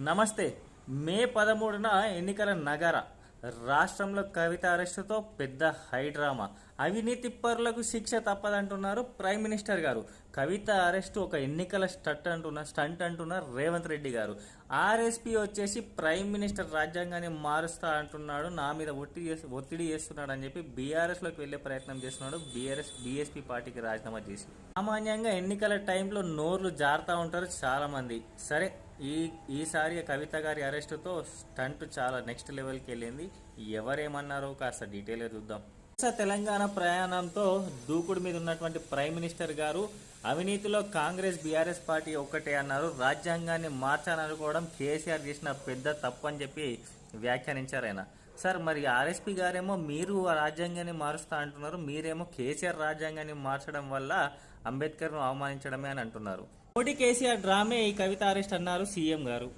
నమస్తే. మే 13న ఎన్నికల నగర రాష్ట్రంలో కవిత అరెస్టుతో పెద్ద హైడ్రామా. అవినీతి పరులకు శిక్ష తప్పదంటున్నారు ప్రైమ్ మినిస్టర్ గారు. కవిత అరెస్టు ఒక ఎన్నికల స్టంట్ అంటున్నారు రేవంత్ రెడ్డి గారు. ఆర్ఎస్పీ వచ్చేసి ప్రైమ్ మినిస్టర్ రాజ్యాంగాన్ని మారుస్తా అంటున్నాడు, నా మీద ఒత్తిడి చేస్తున్నాడు అని చెప్పి బీఆర్ఎస్లోకి వెళ్లే ప్రయత్నం చేస్తున్నాడు. బీఎస్పీ పార్టీకి రాజీనామా చేసి సామాన్యంగా ఎన్నికల టైంలో నోర్లు జారుతూ ఉంటారు చాలా మంది. సరే, ఈసారి కవిత గారి అరెస్టుతో స్టంట్ చాలా నెక్స్ట్ లెవెల్కి వెళ్ళింది. ఎవరేమన్నారో కాస్త డీటెయిల్గా చూద్దాం. తెలంగాణ ప్రయాణంతో దూకుడు మీద ఉన్నటువంటి ప్రైమ్ మినిస్టర్ గారు అవినీతిలో కాంగ్రెస్ బీఆర్ఎస్ పార్టీ ఒక్కటే అన్నారు. రాజ్యాంగాన్ని మార్చాలనుకోవడం కేసీఆర్ చేసిన పెద్ద తప్పు అని చెప్పి వ్యాఖ్యానించారు ఆయన. సార్, మరి ఆర్ఎస్పీ గారేమో మీరు రాజ్యాంగాన్ని మారుస్తా అంటున్నారు, మీరేమో కేసీఆర్ రాజ్యాంగాన్ని మార్చడం వల్ల అంబేద్కర్ను అవమానించడమే అని అంటున్నారు. మోడీ కేసీఆర్ డ్రామే ఈ కవిత అరెస్ట్ అన్నారు సీఎం గారు.